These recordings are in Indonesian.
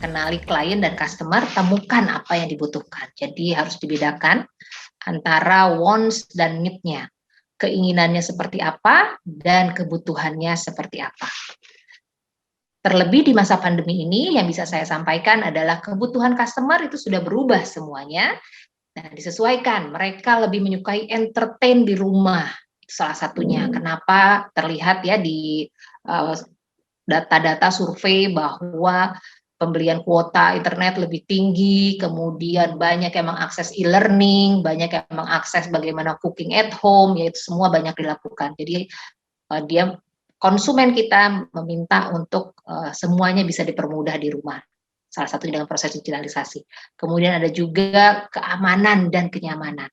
kenali klien dan customer, temukan apa yang dibutuhkan. Jadi harus dibedakan antara wants dan need-nya. Keinginannya seperti apa dan kebutuhannya seperti apa. Terlebih di masa pandemi ini yang bisa saya sampaikan adalah kebutuhan customer itu sudah berubah semuanya dan disesuaikan. Mereka lebih menyukai entertain di rumah. Itu salah satunya. Kenapa terlihat ya di data-data survei bahwa pembelian kuota internet lebih tinggi, kemudian banyak yang mengakses e-learning, banyak yang mengakses bagaimana cooking at home, yaitu semua banyak dilakukan. Jadi dia konsumen kita meminta untuk semuanya bisa dipermudah di rumah. Salah satunya dengan proses digitalisasi. Kemudian ada juga keamanan dan kenyamanan.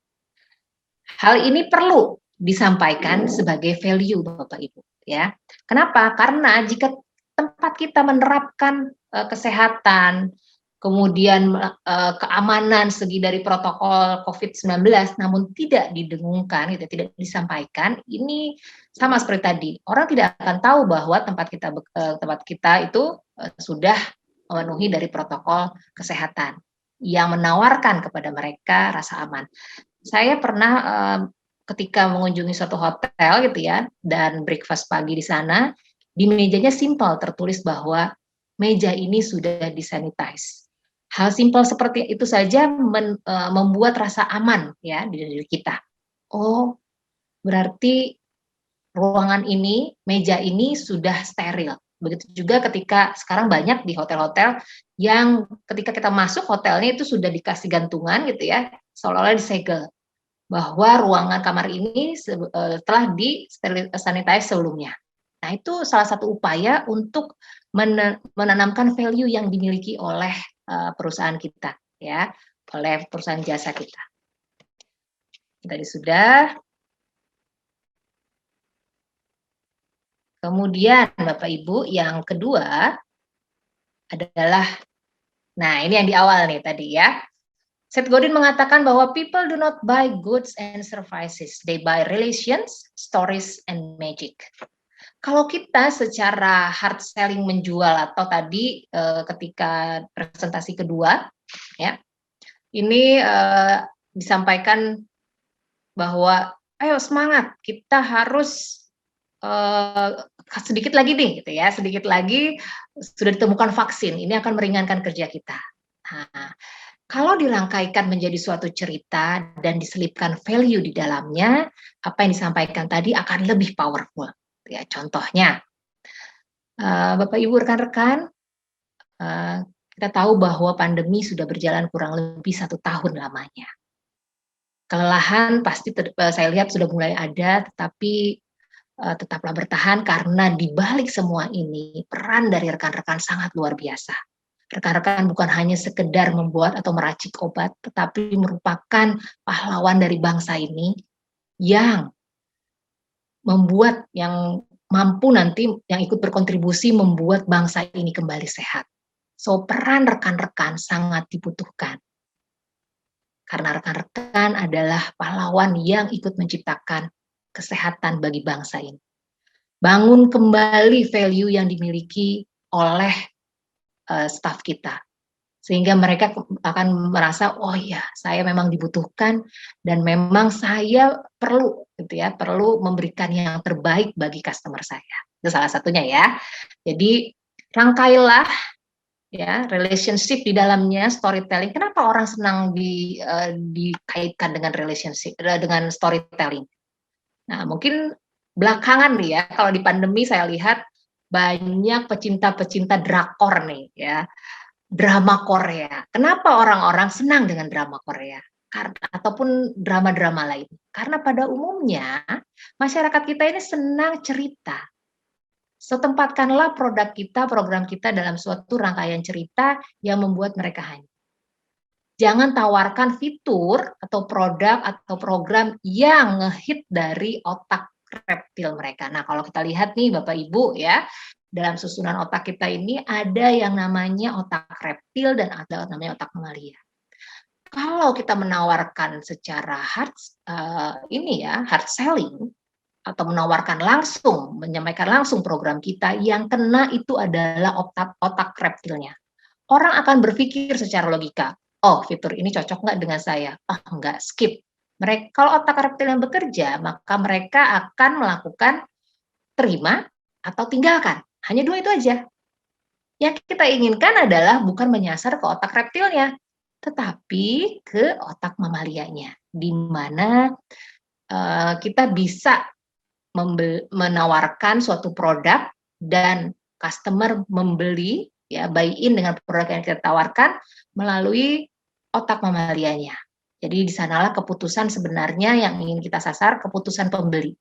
Hal ini perlu disampaikan sebagai value Bapak Ibu ya. Kenapa? Karena jika tempat kita menerapkan kesehatan, kemudian keamanan segi dari protokol COVID-19 namun tidak didengungkan, gitu, tidak disampaikan, ini sama seperti tadi. Orang tidak akan tahu bahwa tempat kita itu sudah memenuhi dari protokol kesehatan yang menawarkan kepada mereka rasa aman. Saya pernah ketika mengunjungi suatu hotel gitu ya, dan breakfast pagi di sana, di mejanya simpel tertulis bahwa meja ini sudah disanitize. Hal simpel seperti itu saja membuat rasa aman ya di diri kita. Oh, berarti ruangan ini, meja ini sudah steril. Begitu juga ketika sekarang banyak di hotel-hotel yang ketika kita masuk hotelnya itu sudah dikasih gantungan gitu ya, seolah-olah disegel bahwa ruangan kamar ini telah sanitize sebelumnya. Nah, itu salah satu upaya untuk menanamkan value yang dimiliki oleh perusahaan kita, ya, oleh perusahaan jasa kita. Tadi sudah. Kemudian, Bapak Ibu, yang kedua adalah, nah ini yang di awal nih tadi ya. Seth Godin mengatakan bahwa people do not buy goods and services, they buy relations, stories, and magic. Kalau kita secara hard selling menjual atau tadi ketika presentasi kedua, ya, ini disampaikan bahwa ayo semangat, kita harus sedikit lagi nih, gitu ya, sedikit lagi sudah ditemukan vaksin, ini akan meringankan kerja kita. Nah, kalau dirangkaikan menjadi suatu cerita dan diselipkan value di dalamnya, apa yang disampaikan tadi akan lebih powerful. Ya, contohnya, Bapak Ibu rekan-rekan, kita tahu bahwa pandemi sudah berjalan kurang lebih 1 tahun lamanya. Kelelahan pasti saya lihat sudah mulai ada, tetapi tetaplah bertahan karena di balik semua ini peran dari rekan-rekan sangat luar biasa. Rekan-rekan bukan hanya sekedar membuat atau meracik obat, tetapi merupakan pahlawan dari bangsa ini yang membuat, yang mampu nanti, yang ikut berkontribusi membuat bangsa ini kembali sehat. So, peran rekan-rekan sangat dibutuhkan. Karena rekan-rekan adalah pahlawan yang ikut menciptakan kesehatan bagi bangsa ini. Bangun kembali value yang dimiliki oleh staf kita, sehingga mereka akan merasa oh ya saya memang dibutuhkan dan memang saya perlu gitu ya, perlu memberikan yang terbaik bagi customer saya. Itu salah satunya ya. Jadi rangkailah ya relationship di dalamnya, storytelling. Kenapa orang senang dikaitkan dengan relationship, dengan storytelling? Nah, mungkin belakangan nih ya, kalau di pandemi saya lihat banyak pecinta-pecinta drakor nih ya, drama Korea. Kenapa orang-orang senang dengan drama Korea? Ataupun drama-drama lain. Karena pada umumnya masyarakat kita ini senang cerita. So, tempatkanlah produk kita, program kita dalam suatu rangkaian cerita yang membuat mereka hanyut. Jangan tawarkan fitur atau produk atau program yang ngehit dari otak reptil mereka. Nah, kalau kita lihat nih Bapak Ibu ya, dalam susunan otak kita ini ada yang namanya otak reptil dan ada namanya otak mamalia. Kalau kita menawarkan secara hard selling, atau menawarkan langsung, menyampaikan langsung program kita, yang kena itu adalah otak reptilnya. Orang akan berpikir secara logika, oh fitur ini cocok nggak dengan saya? Ah nggak, skip. Kalau otak reptil yang bekerja, maka mereka akan melakukan terima atau tinggalkan. Hanya dua itu aja. Yang kita inginkan adalah bukan menyasar ke otak reptilnya, tetapi ke otak mamalianya, di mana kita bisa menawarkan suatu produk dan customer membeli, ya, buy in dengan produk yang kita tawarkan melalui otak mamalianya. Jadi di sanalah keputusan sebenarnya yang ingin kita sasar, keputusan pembeli.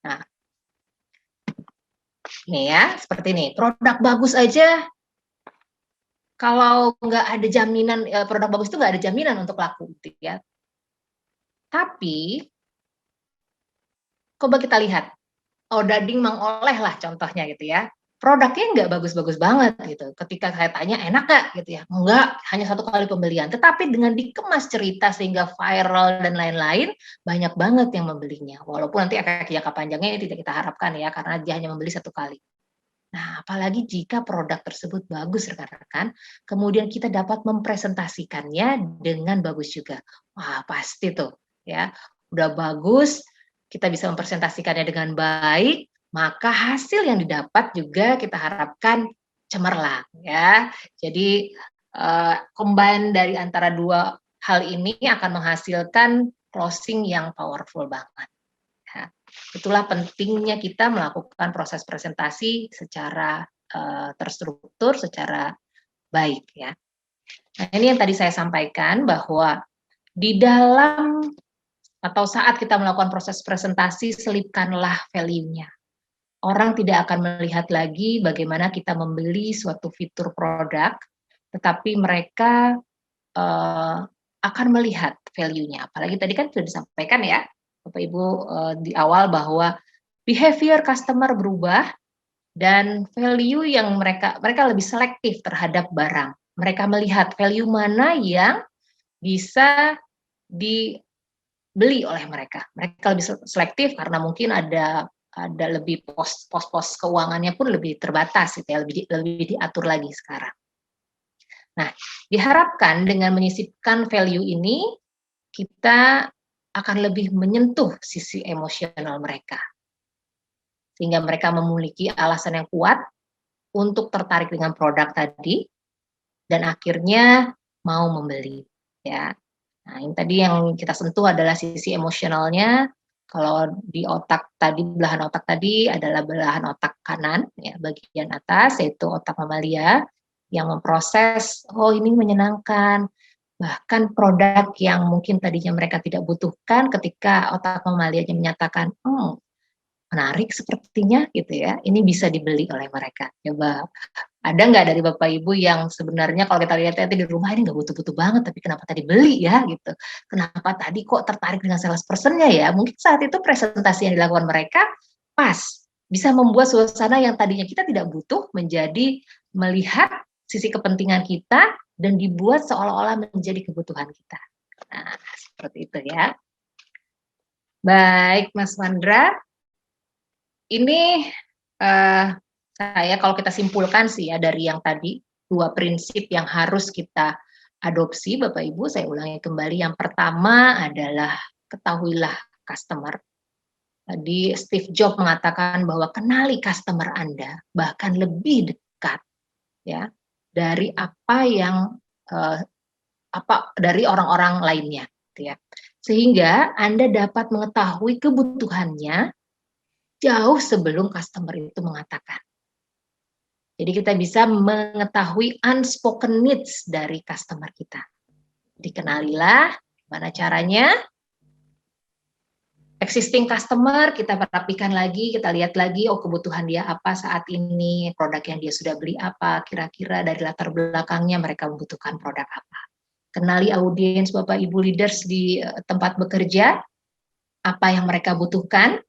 Nah, nih ya, seperti ini. Produk bagus aja, kalau nggak ada jaminan, produk bagus itu nggak ada jaminan untuk laku, gitu ya. Tapi, coba kita lihat, Odading Mang Oleh lah contohnya gitu ya. Produknya nggak bagus-bagus banget gitu. Ketika saya tanya enak nggak gitu ya, enggak, hanya 1 kali pembelian. Tetapi dengan dikemas cerita sehingga viral dan lain-lain, banyak banget yang membelinya. Walaupun nanti efek jangka panjangnya ini tidak kita harapkan ya, karena dia hanya membeli 1 kali. Nah, apalagi jika produk tersebut bagus rekan-rekan, kemudian kita dapat mempresentasikannya dengan bagus juga. Wah, pasti tuh ya, udah bagus, kita bisa mempresentasikannya dengan baik, maka hasil yang didapat juga kita harapkan cemerlang ya. Jadi combine dari antara dua hal ini akan menghasilkan closing yang powerful banget. Ya. Itulah pentingnya kita melakukan proses presentasi secara terstruktur, secara baik ya. Nah, ini yang tadi saya sampaikan bahwa di dalam atau saat kita melakukan proses presentasi, selipkanlah value-nya. Orang tidak akan melihat lagi bagaimana kita membeli suatu fitur produk, tetapi mereka akan melihat value-nya. Apalagi tadi kan sudah disampaikan ya, Bapak Ibu, di awal bahwa behavior customer berubah dan value yang mereka lebih selektif terhadap barang. Mereka melihat value mana yang bisa dibeli oleh mereka. Mereka lebih selektif karena mungkin ada lebih pos-pos keuangannya pun lebih terbatas gitu ya, lebih diatur lagi sekarang. Nah, diharapkan dengan menyisipkan value ini, kita akan lebih menyentuh sisi emosional mereka. Sehingga mereka memiliki alasan yang kuat untuk tertarik dengan produk tadi, dan akhirnya mau membeli. Ya. Nah, ini tadi yang kita sentuh adalah sisi emosionalnya. Kalau di otak tadi, belahan otak tadi adalah belahan otak kanan, ya, bagian atas, yaitu otak mamalia, yang memproses, oh ini menyenangkan, bahkan produk yang mungkin tadinya mereka tidak butuhkan, ketika otak mamalianya menyatakan, menarik sepertinya gitu ya, ini bisa dibeli oleh mereka. Coba, ada nggak dari Bapak Ibu yang sebenarnya kalau kita lihat di rumah ini nggak butuh-butuh banget, tapi kenapa tadi beli ya gitu. Kenapa tadi kok tertarik dengan salesperson-nya ya, mungkin saat itu presentasi yang dilakukan mereka pas, bisa membuat suasana yang tadinya kita tidak butuh menjadi melihat sisi kepentingan kita dan dibuat seolah-olah menjadi kebutuhan kita. Nah, seperti itu ya. Baik, Mas Mandra, ini saya kalau kita simpulkan sih ya dari yang tadi, 2 prinsip yang harus kita adopsi Bapak Ibu, saya ulangi kembali. Yang pertama adalah ketahuilah customer. Tadi Steve Jobs mengatakan bahwa kenali customer Anda, bahkan lebih dekat ya dari apa yang dari orang-orang lainnya gitu ya. Sehingga Anda dapat mengetahui kebutuhannya jauh sebelum customer itu mengatakan. Jadi kita bisa mengetahui unspoken needs dari customer kita. Dikenalilah gimana caranya. Existing customer kita rapikan lagi, kita lihat lagi, oh kebutuhan dia apa saat ini, produk yang dia sudah beli apa, kira-kira dari latar belakangnya mereka membutuhkan produk apa. Kenali audiens Bapak Ibu leaders di tempat bekerja, apa yang mereka butuhkan,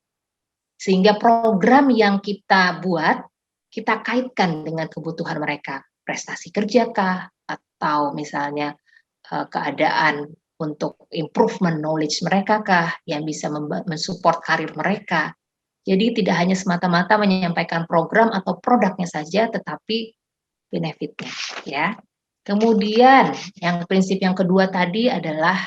sehingga program yang kita buat, kita kaitkan dengan kebutuhan mereka. Prestasi kerja kah? Atau misalnya keadaan untuk improvement knowledge mereka kah, yang bisa mensupport karir mereka. Jadi tidak hanya semata-mata menyampaikan program atau produknya saja, tetapi benefitnya, ya. Kemudian yang prinsip yang kedua tadi adalah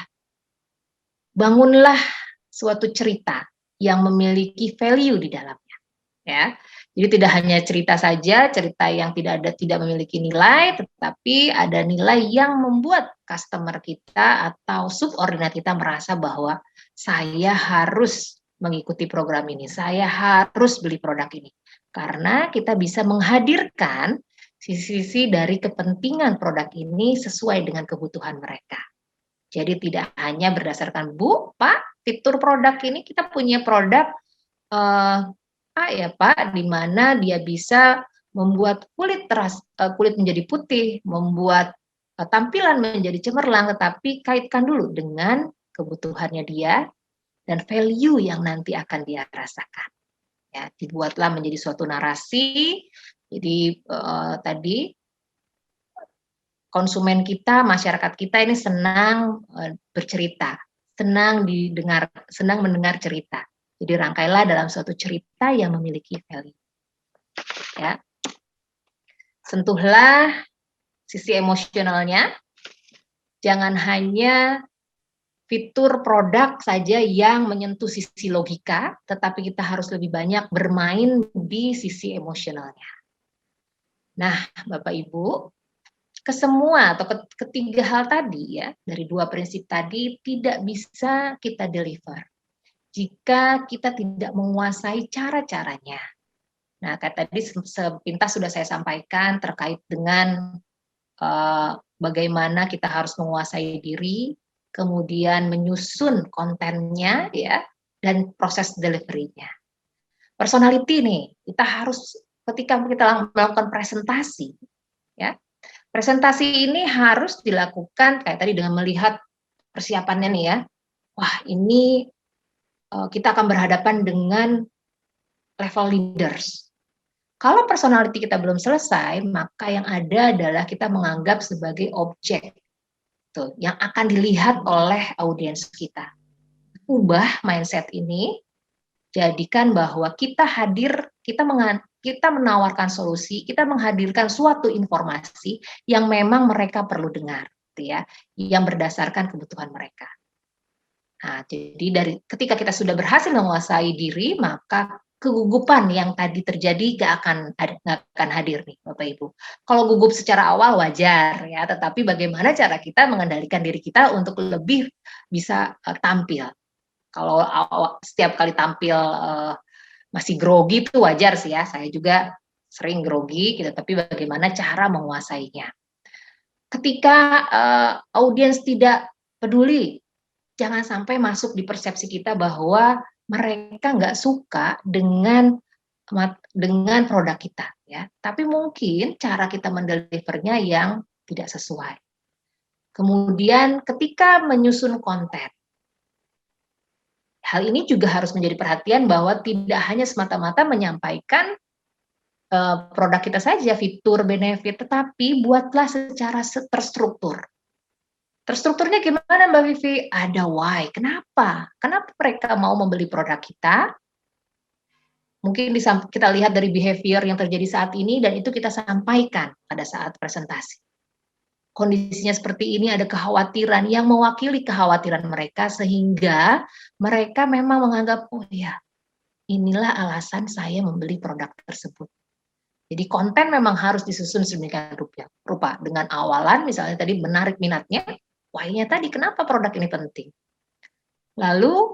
bangunlah suatu cerita yang memiliki value di dalamnya, ya. Jadi tidak hanya cerita saja, cerita yang tidak memiliki nilai, tetapi ada nilai yang membuat customer kita atau subordinat kita merasa bahwa saya harus mengikuti program ini, saya harus beli produk ini. Karena kita bisa menghadirkan sisi-sisi dari kepentingan produk ini sesuai dengan kebutuhan mereka. Jadi tidak hanya berdasarkan, Bu, Pak, fitur produk ini kita punya produk A ya Pak, di mana dia bisa membuat kulit menjadi putih, membuat tampilan menjadi cemerlang, tetapi kaitkan dulu dengan kebutuhannya dia dan value yang nanti akan dia rasakan. Ya, dibuatlah menjadi suatu narasi. Jadi tadi konsumen kita, masyarakat kita ini senang bercerita, senang mendengar cerita. Jadi rangkailah dalam suatu cerita yang memiliki value. Ya. Sentuhlah sisi emosionalnya. Jangan hanya fitur produk saja yang menyentuh sisi logika, tetapi kita harus lebih banyak bermain di sisi emosionalnya. Nah, Bapak Ibu, kesemua atau ketiga hal tadi ya, dari dua prinsip tadi tidak bisa kita deliver jika kita tidak menguasai cara-caranya. Nah, kayak tadi sepintas sudah saya sampaikan terkait dengan bagaimana kita harus menguasai diri, kemudian menyusun kontennya ya, dan proses delivery-nya. Personality nih, kita harus ketika kita melakukan presentasi, ya, presentasi ini harus dilakukan kayak tadi dengan melihat persiapannya nih ya. Wah, ini kita akan berhadapan dengan level leaders. Kalau personality kita belum selesai, maka yang ada adalah kita menganggap sebagai objek tuh, yang akan dilihat oleh audiens kita. Ubah mindset ini, jadikan bahwa kita hadir, kita menawarkan solusi, kita menghadirkan suatu informasi yang memang mereka perlu dengar, gitu ya, yang berdasarkan kebutuhan mereka. Nah, jadi ketika kita sudah berhasil menguasai diri, maka kegugupan yang tadi terjadi gak akan hadir nih Bapak Ibu. Kalau gugup secara awal wajar ya, tetapi bagaimana cara kita mengendalikan diri kita untuk lebih bisa tampil. Kalau setiap kali tampil masih grogi itu wajar sih ya, saya juga sering grogi gitu, tapi bagaimana cara menguasainya. Ketika audiens tidak peduli, jangan sampai masuk di persepsi kita bahwa mereka nggak suka dengan produk kita, ya. Tapi mungkin cara kita mendelivernya yang tidak sesuai. Kemudian ketika menyusun konten, hal ini juga harus menjadi perhatian bahwa tidak hanya semata-mata menyampaikan produk kita saja, fitur, benefit, tetapi buatlah secara terstruktur. Terstrukturnya gimana Mbak Vivi? Ada why. Kenapa? Kenapa mereka mau membeli produk kita? Mungkin kita lihat dari behavior yang terjadi saat ini dan itu kita sampaikan pada saat presentasi. Kondisinya seperti ini, ada kekhawatiran yang mewakili kekhawatiran mereka sehingga mereka memang menganggap, oh ya, inilah alasan saya membeli produk tersebut. Jadi konten memang harus disusun sedemikian rupa dengan awalan misalnya tadi menarik minatnya, why-nya tadi kenapa produk ini penting. Lalu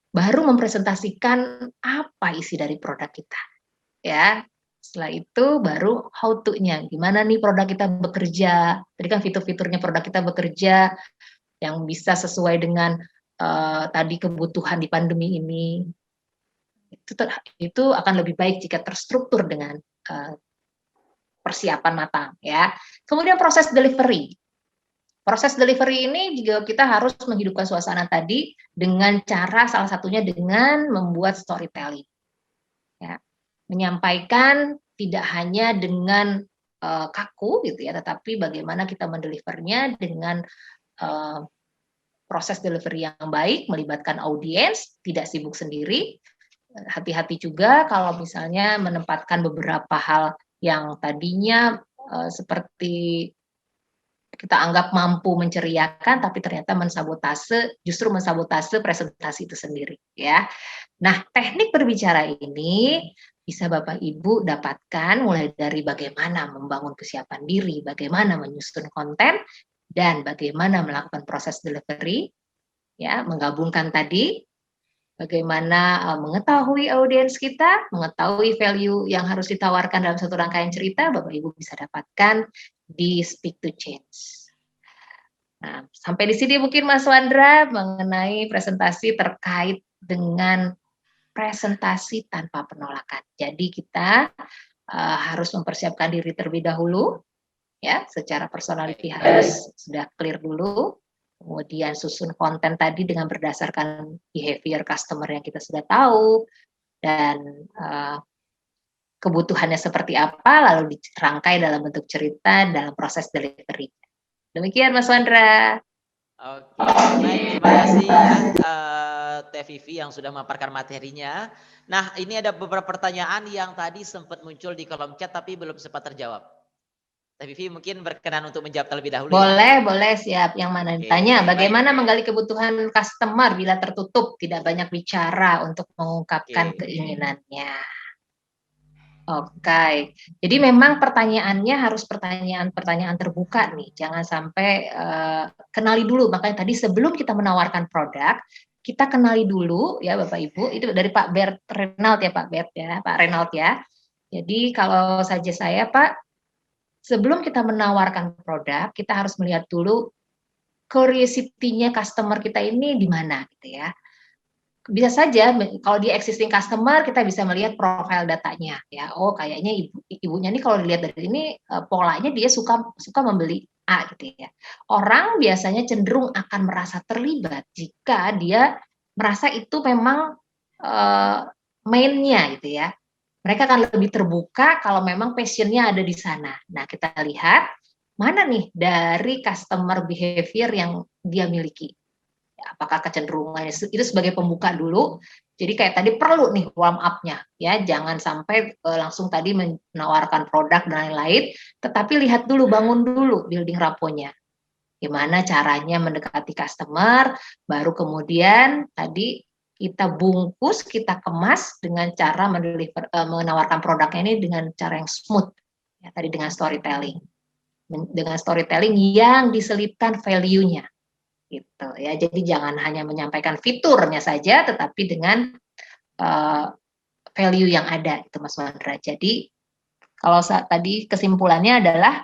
baru mempresentasikan apa isi dari produk kita. Ya, setelah itu baru how to-nya. Gimana nih produk kita bekerja? Tadi kan fitur-fiturnya produk kita bekerja yang bisa sesuai dengan tadi kebutuhan di pandemi ini. Itu akan lebih baik jika terstruktur dengan persiapan matang ya. Kemudian proses delivery. Proses delivery ini juga kita harus menghidupkan suasana tadi dengan cara salah satunya dengan membuat storytelling. Ya. Menyampaikan tidak hanya dengan kaku gitu ya, tetapi bagaimana kita mendelivernya dengan proses delivery yang baik, melibatkan audiens, tidak sibuk sendiri. Hati-hati juga kalau misalnya menempatkan beberapa hal yang tadinya seperti kita anggap mampu menceriakan, tapi ternyata justru mensabotase presentasi itu sendiri, ya. Nah, teknik berbicara ini bisa Bapak Ibu dapatkan mulai dari bagaimana membangun kesiapan diri, bagaimana menyusun konten, dan bagaimana melakukan proses delivery, ya, menggabungkan tadi, bagaimana mengetahui audiens kita, mengetahui value yang harus ditawarkan dalam satu rangkaian cerita, Bapak Ibu bisa dapatkan di Speak to Change. Nah, sampai di sini mungkin Mas Wandra mengenai presentasi terkait dengan presentasi tanpa penolakan. Jadi kita harus mempersiapkan diri terlebih dahulu, ya, secara personality harus sudah clear dulu. Kemudian susun konten tadi dengan berdasarkan behavior customer yang kita sudah tahu dan kebutuhannya seperti apa, lalu dirangkai dalam bentuk cerita dalam proses delivery. Demikian Mas Wandra. Oke, baik, terima kasih ya Teh Vivi yang sudah memaparkan materinya. Nah, ini ada beberapa pertanyaan yang tadi sempat muncul di kolom chat tapi belum sempat terjawab. Teh Vivi mungkin berkenan untuk menjawab terlebih dahulu. Boleh, ya? Boleh, siap. Yang mana ditanya, bagaimana menggali kebutuhan customer bila tertutup, tidak banyak bicara untuk mengungkapkan keinginannya. Oke, jadi memang pertanyaannya harus pertanyaan terbuka nih, jangan sampai kenali dulu. Makanya tadi sebelum kita menawarkan produk, kita kenali dulu ya Bapak Ibu. Itu dari Pak Bert Renald ya Pak Renald ya. Jadi kalau saja saya Pak, sebelum kita menawarkan produk, kita harus melihat dulu curiosity-nya customer kita ini di mana gitu ya. Bisa saja kalau dia existing customer kita bisa melihat profil datanya ya. Oh, kayaknya ibunya nih kalau dilihat dari ini polanya dia suka membeli A gitu ya. Orang biasanya cenderung akan merasa terlibat jika dia merasa itu memang mainnya gitu ya. Mereka akan lebih terbuka kalau memang passionnya ada di sana. Nah, kita lihat mana nih dari customer behavior yang dia miliki. Apakah kecenderungannya itu sebagai pembuka dulu. Jadi kayak tadi perlu nih warm up-nya ya, jangan sampai langsung tadi menawarkan produk dan lain-lain, tetapi lihat dulu, bangun dulu building raponya. Gimana caranya mendekati customer, baru kemudian tadi kita bungkus, kita kemas dengan cara menawarkan produknya ini dengan cara yang smooth, ya, tadi dengan storytelling yang diselipkan value-nya, gitu ya. Jadi jangan hanya menyampaikan fiturnya saja, tetapi dengan value yang ada, itu Mas Wandra. Jadi kalau tadi kesimpulannya adalah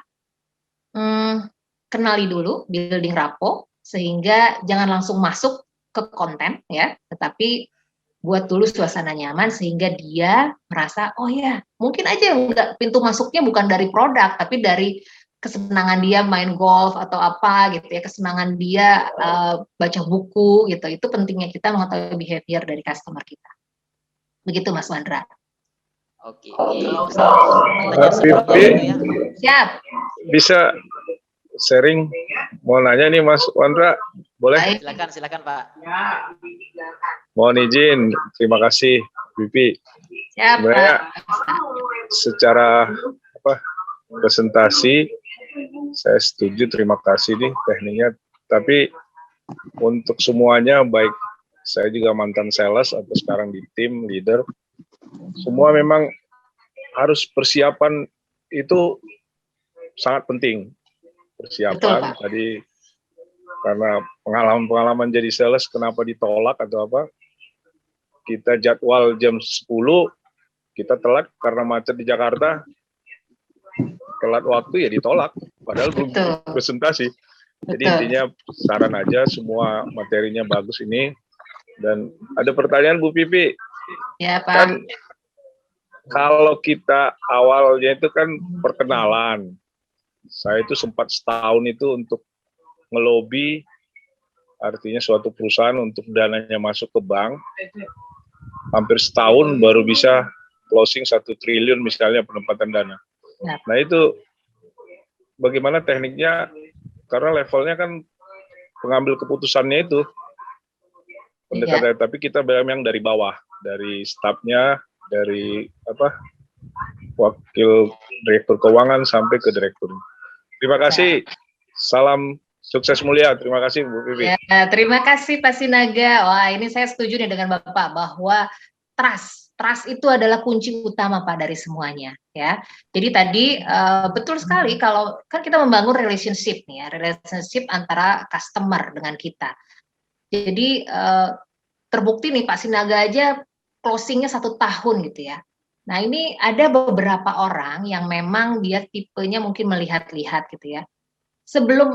kenali dulu, building rapport, sehingga jangan langsung masuk ke konten ya, tetapi buat dulu suasana nyaman sehingga dia merasa oh ya mungkin aja enggak, pintu masuknya bukan dari produk tapi dari kesenangan dia main golf atau apa gitu ya, kesenangan dia baca buku gitu. Itu pentingnya kita mengetahui behavior dari customer kita. Begitu Mas Wandra. Oke. Ya. Siap. Bisa sharing, mau nanya nih Mas Wandra, boleh? Silakan Pak. Mohon izin, terima kasih Vivi. Siap, sebenarnya Pak. Secara presentasi saya setuju, terima kasih nih tekniknya, tapi untuk semuanya, baik saya juga mantan sales atau sekarang di tim leader, semua memang harus persiapan itu sangat penting. Persiapan. Betul, tadi karena pengalaman jadi sales kenapa ditolak atau apa, kita jadwal jam 10 kita telat karena macet di Jakarta, telat waktu ya ditolak padahal belum presentasi. Jadi intinya saran aja, semua materinya bagus ini. Dan ada pertanyaan Bu Pipi ya, Pak. Kan kalau kita awalnya itu kan perkenalan, saya itu sempat setahun itu untuk ngelobi, artinya suatu perusahaan untuk dananya masuk ke bank, hampir setahun baru bisa closing 1 triliun misalnya penempatan dana. Nah itu bagaimana tekniknya, karena levelnya kan pengambil keputusannya itu pendekatan, tapi kita memang dari bawah, dari stafnya, dari wakil direktur keuangan sampai ke direktur. Terima kasih. Salam sukses mulia. Terima kasih Bu Vivi. Ya, terima kasih Pak Sinaga. Wah, ini saya setuju nih dengan Bapak bahwa trust itu adalah kunci utama Pak dari semuanya ya. Jadi tadi betul sekali kalau kan kita membangun relationship nih ya, relationship antara customer dengan kita. Jadi terbukti nih Pak Sinaga aja closingnya 1 tahun gitu ya. Nah ini ada beberapa orang yang memang dia tipenya mungkin melihat-lihat gitu ya. Sebelum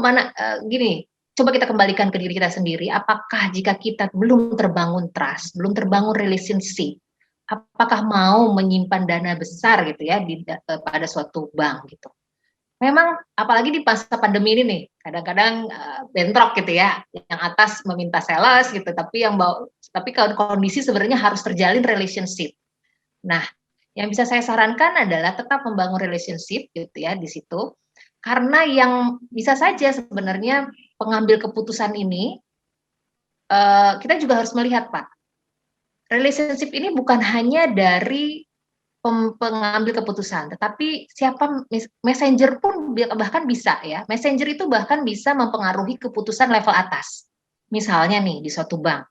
gini, coba kita kembalikan ke diri kita sendiri. Apakah jika kita belum terbangun trust, belum terbangun relationship, apakah mau menyimpan dana besar gitu ya pada suatu bank gitu? Memang apalagi di masa pandemi ini nih, kadang-kadang bentrok gitu ya, yang atas meminta sales gitu, tapi kalau kondisi sebenarnya harus terjalin relationship. Nah, yang bisa saya sarankan adalah tetap membangun relationship gitu ya di situ, karena yang bisa saja sebenarnya pengambil keputusan ini kita juga harus melihat Pak, relationship ini bukan hanya dari pengambil keputusan, tetapi siapa messenger pun bahkan bisa ya. Messenger itu bahkan bisa mempengaruhi keputusan level atas. Misalnya nih di suatu bank,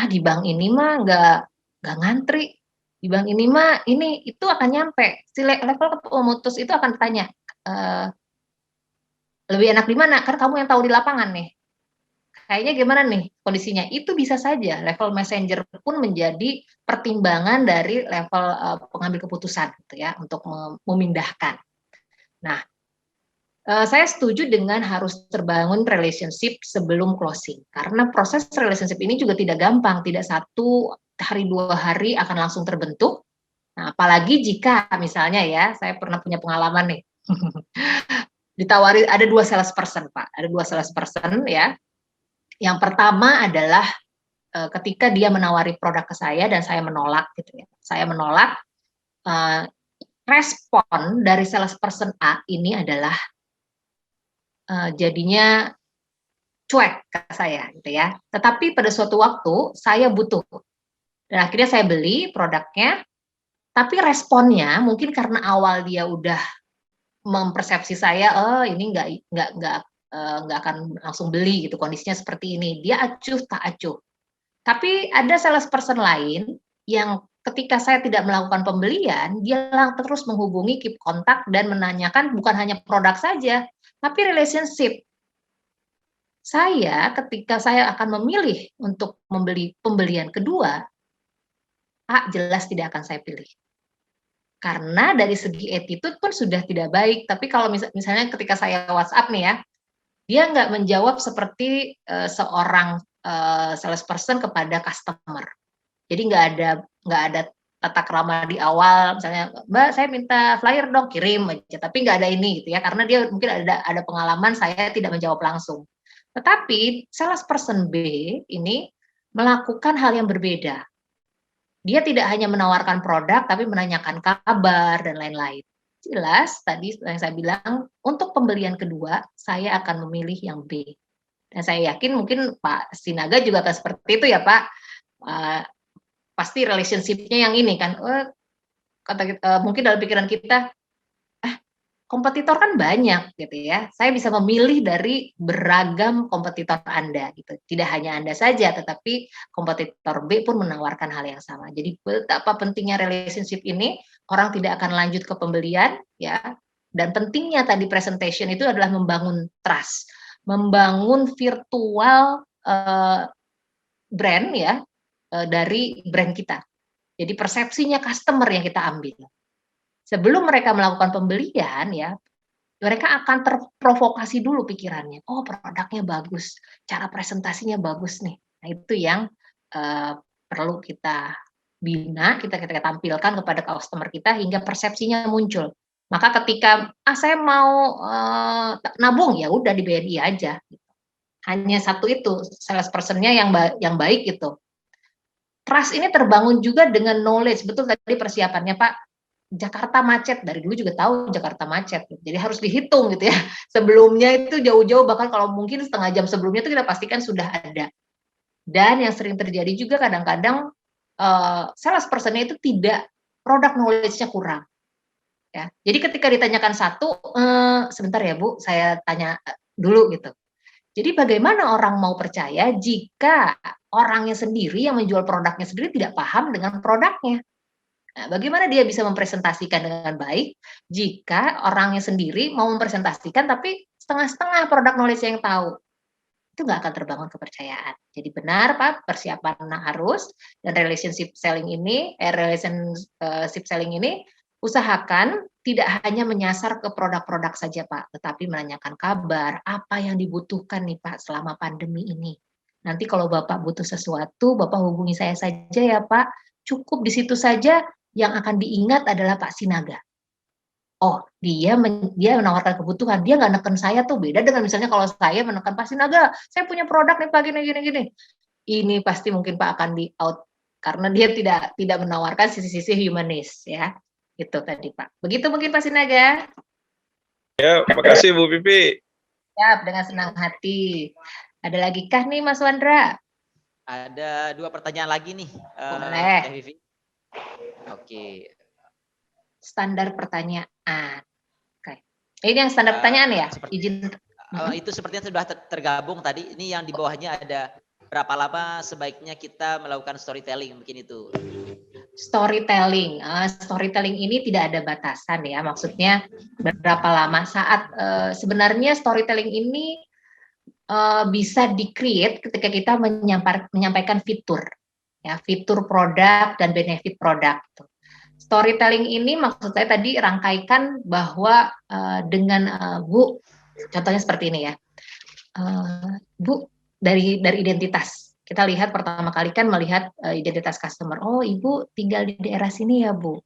di bank ini mah nggak ngantri, di bank ini mah ini itu akan nyampe. Si level pemutus itu akan tanya, lebih enak di mana? Kan kamu yang tahu di lapangan nih. Kayaknya gimana nih kondisinya? Itu bisa saja level messenger pun menjadi pertimbangan dari level pengambil keputusan gitu ya untuk memindahkan. Nah, saya setuju dengan harus terbangun relationship sebelum closing karena proses relationship ini juga tidak gampang, tidak 1 hari 2 hari akan langsung terbentuk. Nah, apalagi jika misalnya ya, saya pernah punya pengalaman nih. Ditawari ada 2 salesperson, Pak. Ada 2 salesperson ya. Yang pertama adalah ketika dia menawari produk ke saya dan saya menolak gitu ya. Saya menolak, respon dari salesperson A ini adalah jadinya cuek ke saya gitu ya. Tetapi pada suatu waktu saya butuh dan akhirnya saya beli produknya, tapi responnya mungkin karena awal dia udah mempersepsi saya, oh ini nggak akan langsung beli gitu, kondisinya seperti ini. Dia acuh tak acuh. Tapi ada salesperson lain yang ketika saya tidak melakukan pembelian, dia terus menghubungi, keep kontak dan menanyakan bukan hanya produk saja, tapi relationship. Saya ketika saya akan memilih untuk membeli pembelian kedua, jelas tidak akan saya pilih. Karena dari segi attitude pun sudah tidak baik, tapi kalau misalnya ketika saya WhatsApp nih ya, dia nggak menjawab seperti seorang salesperson kepada customer. Jadi nggak ada tata krama di awal, misalnya Mbak saya minta flyer dong, kirim aja, tapi nggak ada ini gitu ya, karena dia mungkin ada pengalaman saya tidak menjawab langsung. Tetapi salesperson B ini melakukan hal yang berbeda. Dia tidak hanya menawarkan produk, tapi menanyakan kabar dan lain-lain. Jelas tadi yang saya bilang, untuk pembelian kedua, saya akan memilih yang B. Dan saya yakin mungkin Pak Sinaga juga akan seperti itu ya Pak. Pasti relationship-nya yang ini kan, mungkin dalam pikiran kita, kompetitor kan banyak gitu ya. Saya bisa memilih dari beragam kompetitor Anda gitu. Tidak hanya Anda saja, tetapi kompetitor B pun menawarkan hal yang sama. Jadi betapa pentingnya relationship ini, orang tidak akan lanjut ke pembelian ya. Dan pentingnya tadi presentation itu adalah membangun trust, membangun virtual brand ya dari brand kita. Jadi persepsinya customer yang kita ambil. Sebelum mereka melakukan pembelian ya, mereka akan terprovokasi dulu pikirannya. Oh, produknya bagus, cara presentasinya bagus nih. Nah, itu yang perlu kita bina, kita tampilkan kepada customer kita hingga persepsinya muncul. Maka ketika saya mau nabung, ya udah di BRI aja. Hanya satu itu salesperson-nya yang baik itu. Trust ini terbangun juga dengan knowledge, betul tadi persiapannya Pak. Jakarta macet, dari dulu juga tahu Jakarta macet, jadi harus dihitung gitu ya. Sebelumnya itu jauh-jauh, bahkan kalau mungkin setengah jam sebelumnya itu kita pastikan sudah ada. Dan yang sering terjadi juga kadang-kadang sales person-nya itu tidak, product knowledge-nya kurang. Ya. Jadi ketika ditanyakan satu, sebentar ya Bu, saya tanya dulu gitu. Jadi bagaimana orang mau percaya jika orangnya sendiri yang menjual produknya sendiri tidak paham dengan produknya? Nah, bagaimana dia bisa mempresentasikan dengan baik jika orangnya sendiri mau mempresentasikan tapi setengah-setengah produk knowledge yang tahu? Itu nggak akan terbangun kepercayaan. Jadi benar Pak, persiapan harus, dan relationship selling ini usahakan tidak hanya menyasar ke produk-produk saja Pak, tetapi menanyakan kabar, apa yang dibutuhkan nih Pak selama pandemi ini. Nanti kalau Bapak butuh sesuatu, Bapak hubungi saya saja ya Pak. Cukup di situ saja, yang akan diingat adalah Pak Sinaga. Oh, dia menawarkan kebutuhan, dia nggak neken saya tuh, beda dengan misalnya kalau saya menekan Pak Sinaga, saya punya produk nih Pak gini. Ini pasti mungkin Pak akan di out karena dia tidak menawarkan sisi-sisi humanis ya. Itu tadi Pak. Begitu mungkin Pak Sinaga. Ya, makasih Bu Pipi. Siap, dengan senang hati. Ada lagi kah nih Mas Wandra? Ada 2 pertanyaan lagi nih. Boleh. Teh Vivi. Oke. Standar pertanyaan. Oke. Ini yang standar pertanyaan ya? Izin. Itu sepertinya sudah tergabung tadi. Ini yang di bawahnya ada berapa lama sebaiknya kita melakukan storytelling, mungkin itu. Storytelling ini tidak ada batasan ya, maksudnya berapa lama saat sebenarnya storytelling ini bisa di-create ketika kita menyampaikan fitur ya, fitur produk dan benefit produk. Storytelling ini maksud saya tadi rangkaikan bahwa dengan Bu, contohnya seperti ini ya, Bu, dari identitas. Kita lihat pertama kali kan melihat identitas customer. Oh, Ibu tinggal di daerah sini ya, Bu.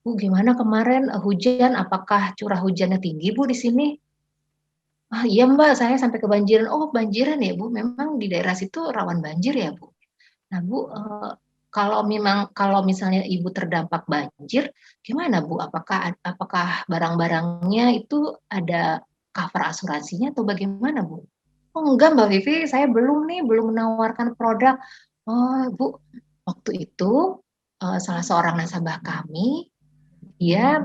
Bu, gimana kemarin hujan? Apakah curah hujannya tinggi, Bu, di sini? Ah, iya, Mbak, saya sampai kebanjiran. Oh, banjiran ya, Bu. Memang di daerah situ rawan banjir ya, Bu. Nah, Bu, kalau misalnya Ibu terdampak banjir, gimana, Bu? Apakah barang-barangnya itu ada cover asuransinya atau bagaimana, Bu? Oh enggak Mbak Vivi, saya belum menawarkan produk. Oh Bu, waktu itu salah seorang nasabah kami, dia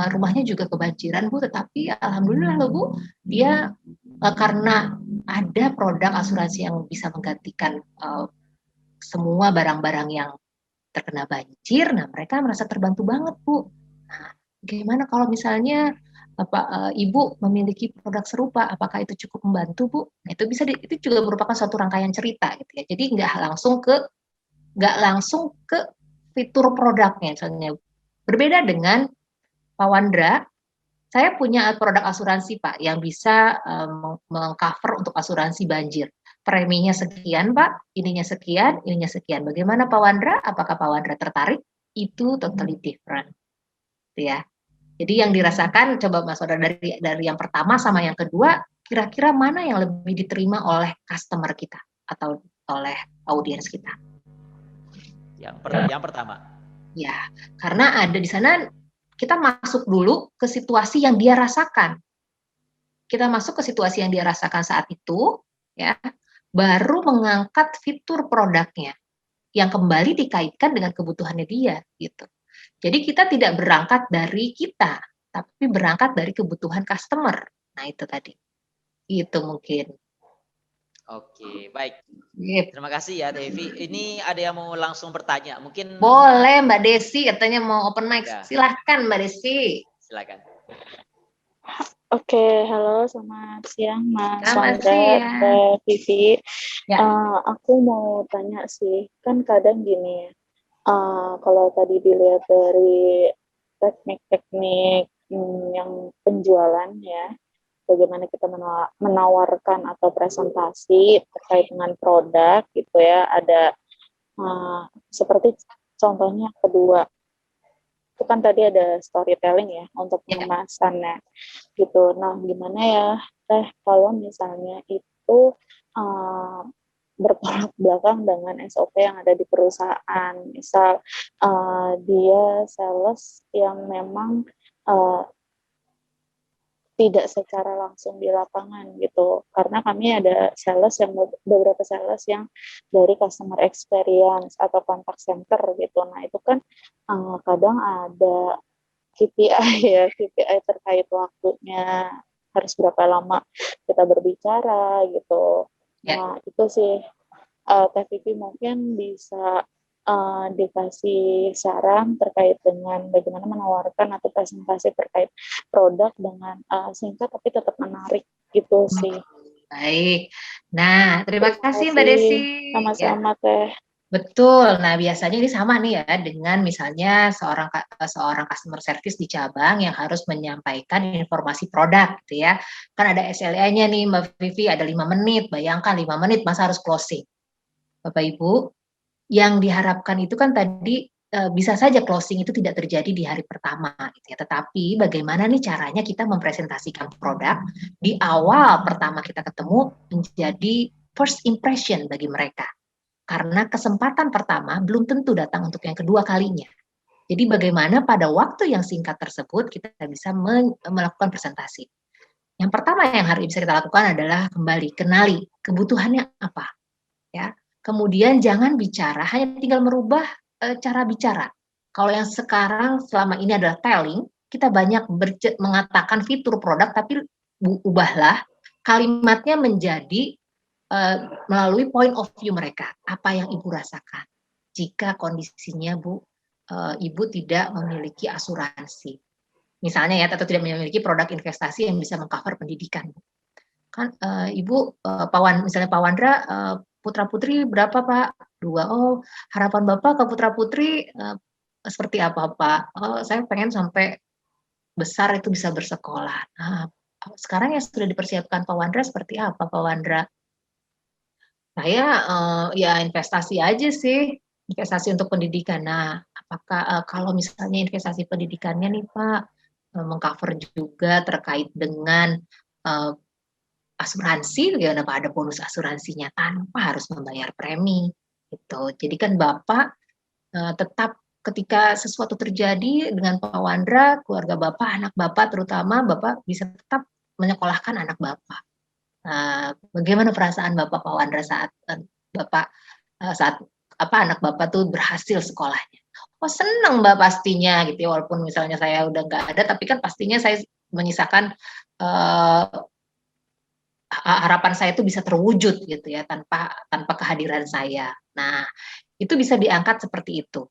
rumahnya juga kebanjiran Bu, tetapi alhamdulillah loh Bu, dia karena ada produk asuransi yang bisa menggantikan semua barang-barang yang terkena banjir, nah mereka merasa terbantu banget Bu. Nah, gimana kalau misalnya Ibu memiliki produk serupa, apakah itu cukup membantu Bu? Nah, itu juga merupakan suatu rangkaian cerita gitu ya. Jadi nggak langsung ke fitur produknya misalnya. Berbeda dengan Pak Wandra, saya punya produk asuransi Pak yang bisa mengcover untuk asuransi banjir. Preminya sekian Pak, ininya sekian. Bagaimana Pak Wandra? Apakah Pak Wandra tertarik? Itu totally different. Ya. Jadi yang dirasakan coba Mas Wandra dari yang pertama sama yang kedua, kira-kira mana yang lebih diterima oleh customer kita atau oleh audiens kita? Yang pertama. Ya, karena ada di sana kita masuk dulu ke situasi yang dia rasakan. Kita masuk ke situasi yang dia rasakan saat itu, ya, baru mengangkat fitur produknya yang kembali dikaitkan dengan kebutuhannya dia, gitu. Jadi kita tidak berangkat dari kita, tapi berangkat dari kebutuhan customer. Nah itu tadi, itu mungkin. Oke, baik. Gitu. Terima kasih ya Devi. Ini ada yang mau langsung bertanya, mungkin. Boleh Mbak Desi, katanya mau open mic. Ya. Silahkan Mbak Desi. Silakan. Oke, halo, selamat siang Mas Selamat Wanda, siang. Vivi. Ya. Aku mau tanya sih, kan kadang gini, kalau tadi dilihat dari teknik-teknik yang penjualan ya, bagaimana kita menawarkan atau presentasi terkait dengan produk gitu ya, ada seperti contohnya kedua, itu kan tadi ada storytelling ya untuk pengemasannya gitu. Nah, gimana ya Teh kalau misalnya itu bertolak belakang dengan SOP yang ada di perusahaan. Misal dia sales yang memang tidak secara langsung di lapangan gitu, karena kami ada sales yang beberapa sales yang dari customer experience atau contact center gitu. Nah itu kan kadang ada KPI ya, KPI terkait waktunya, harus berapa lama kita berbicara gitu. Ya. Nah itu sih Teh Vivi mungkin bisa dikasih saran terkait dengan bagaimana menawarkan atau presentasi terkait produk dengan singkat tapi tetap menarik gitu sih. Baik. Nah, terima kasih Mbak Terima Desi. kasih. Sama-sama Teh. Betul. Nah, biasanya ini sama nih ya dengan misalnya seorang customer service di cabang yang harus menyampaikan informasi produk gitu ya. Kan ada SLA-nya nih Mbak Vivi, ada 5 menit. Bayangkan 5 menit masa harus closing. Bapak Ibu, yang diharapkan itu kan tadi bisa saja closing itu tidak terjadi di hari pertama gitu ya. Tetapi bagaimana nih caranya kita mempresentasikan produk di awal pertama kita ketemu menjadi first impression bagi mereka. Karena kesempatan pertama belum tentu datang untuk yang kedua kalinya. Jadi bagaimana pada waktu yang singkat tersebut kita bisa melakukan presentasi. Yang pertama yang harus bisa kita lakukan adalah kembali kenali kebutuhannya apa, ya. Kemudian jangan bicara, hanya tinggal merubah cara bicara. Kalau yang sekarang selama ini adalah telling, kita banyak mengatakan fitur produk, tapi ubahlah kalimatnya menjadi melalui point of view mereka. Apa yang Ibu rasakan jika kondisinya Ibu tidak memiliki asuransi. Misalnya ya, atau tidak memiliki produk investasi yang bisa mengcover pendidikan. Kan Ibu, misalnya Pak Wandra, putra-putri berapa Pak? 2. Oh, harapan Bapak ke putra-putri seperti apa Pak? Oh, saya pengen sampai besar itu bisa bersekolah. Nah, sekarang yang sudah dipersiapkan Pak Wandra seperti apa Pak Wandra? Saya ya investasi aja sih, investasi untuk pendidikan. Nah, apakah kalau misalnya investasi pendidikannya nih Pak, mengcover juga terkait dengan asuransi, gimana Pak, ada bonus asuransinya tanpa harus membayar premi gitu. Jadi kan Bapak tetap ketika sesuatu terjadi dengan Pak Wandra, keluarga Bapak, anak Bapak terutama, Bapak bisa tetap menyekolahkan anak Bapak. Bagaimana perasaan Bapak Pak Wandra saat Bapak saat anak Bapak tuh berhasil sekolahnya? Oh senang Mbak pastinya gitu ya, walaupun misalnya saya udah nggak ada, tapi kan pastinya saya menyisakan harapan saya itu bisa terwujud gitu ya tanpa kehadiran saya. Nah, itu bisa diangkat seperti itu.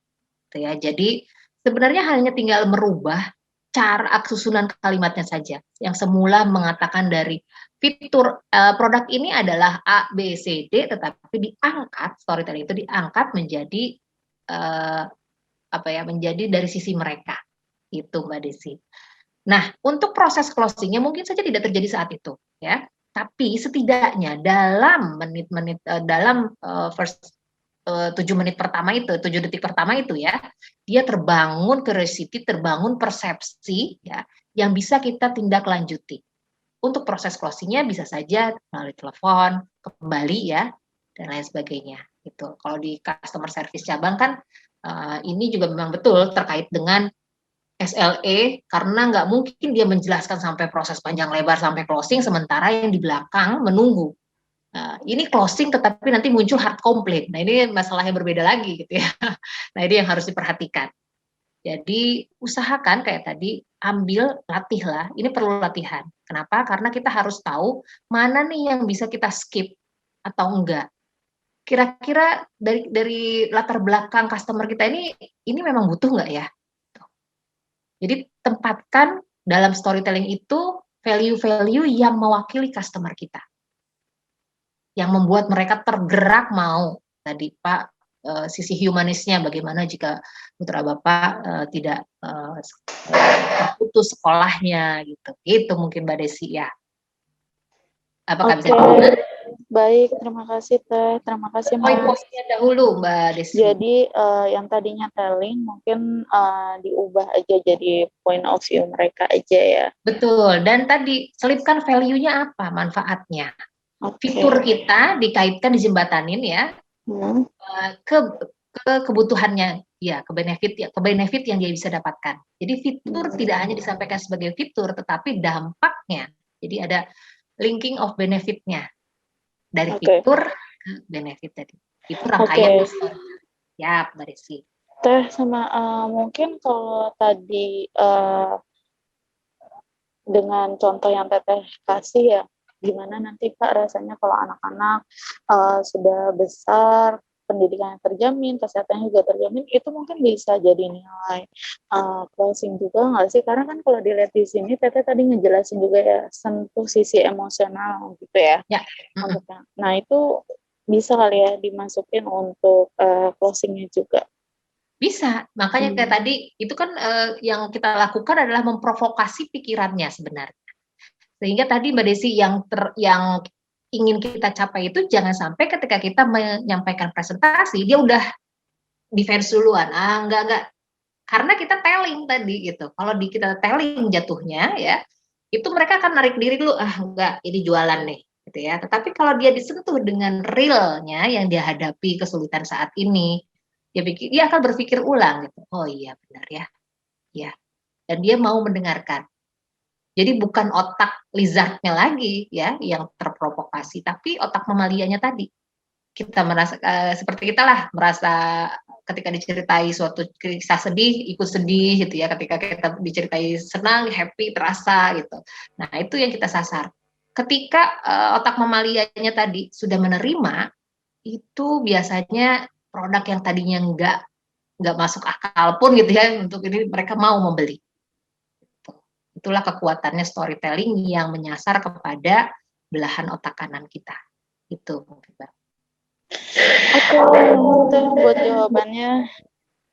Gitu ya. Jadi sebenarnya hanya tinggal merubah cara susunan kalimatnya saja. Yang semula mengatakan dari fitur produk ini adalah A, B, C, D, tetapi diangkat storytelling itu diangkat menjadi menjadi dari sisi mereka. Itu Mbak Desi. Nah, untuk proses closingnya mungkin saja tidak terjadi saat itu, ya. Tapi setidaknya dalam menit-menit dalam first 7 menit pertama itu, 7 detik pertama itu ya, dia terbangun curiosity, terbangun persepsi ya, yang bisa kita tindak lanjuti. Untuk proses closingnya bisa saja melalui telepon, kembali ya, dan lain sebagainya. Gitu. Kalau di customer service cabang kan ini juga memang betul terkait dengan SLE karena nggak mungkin dia menjelaskan sampai proses panjang lebar sampai closing sementara yang di belakang menunggu. Nah, ini closing tetapi nanti muncul hard complaint. Nah, ini masalah yang berbeda lagi gitu ya. Nah, ini yang harus diperhatikan. Jadi, usahakan kayak tadi latihlah. Ini perlu latihan. Kenapa? Karena kita harus tahu mana nih yang bisa kita skip atau enggak. Kira-kira dari latar belakang customer kita ini memang butuh nggak ya? Jadi tempatkan dalam storytelling itu value-value yang mewakili customer kita. Yang membuat mereka tergerak mau. Tadi Pak, sisi humanisnya bagaimana jika putra Bapak tidak putus sekolahnya gitu. Itu mungkin Mbak Desi ya. Apakah bisa didengar? Baik, terima kasih Teh. Terima kasih Mas. Poin-poinnya dahulu Mbak Desi. Jadi yang tadinya telling mungkin diubah aja jadi point of view mereka aja ya. Betul. Dan tadi selipkan value-nya apa, manfaatnya. Fitur kita dikaitkan, dijembatanin ya ke kebutuhannya ya, ke benefit yang dia bisa dapatkan. Jadi fitur tidak hanya disampaikan sebagai fitur, tetapi dampaknya. Jadi ada linking of benefitnya dari fitur ke benefit tadi. Itu rangkaian customer. Ya, Mbak Desi. Teh sama mungkin kalau tadi dengan contoh yang Teteh kasih ya, gimana nanti Kak rasanya kalau anak-anak sudah besar, pendidikannya terjamin, kesehatannya juga terjamin, itu mungkin bisa jadi nilai closing juga nggak sih? Karena kan kalau dilihat di sini, Teteh tadi ngejelasin juga ya, sentuh sisi emosional gitu ya. Nah itu bisa kali ya dimasukin untuk closingnya juga. Bisa, makanya kayak tadi, itu kan yang kita lakukan adalah memprovokasi pikirannya sebenarnya. Sehingga tadi Mbak Desi yang ingin kita capai itu jangan sampai ketika kita menyampaikan presentasi dia udah defense duluan. Enggak. Karena kita telling tadi gitu. Kalau kita telling jatuhnya ya, itu mereka akan narik diri dulu, enggak, ini jualan nih gitu ya. Tetapi kalau dia disentuh dengan realnya yang dia hadapi kesulitan saat ini, dia akan berpikir ulang gitu. Oh iya benar ya. Ya. Dan dia mau mendengarkan. Jadi bukan otak lizardnya lagi ya yang terprovokasi, tapi otak mamalianya tadi. Kita merasa seperti kita lah, merasa ketika diceritai suatu kisah sedih, ikut sedih gitu ya. Ketika kita diceritai senang, happy, terasa gitu. Nah itu yang kita sasar. Ketika otak mamalianya tadi sudah menerima, itu biasanya produk yang tadinya nggak masuk akal pun gitu ya, untuk ini mereka mau membeli. Itulah kekuatannya storytelling yang menyasar kepada belahan otak kanan kita. Itu mungkin, Mbak. Oke, buat jawabannya.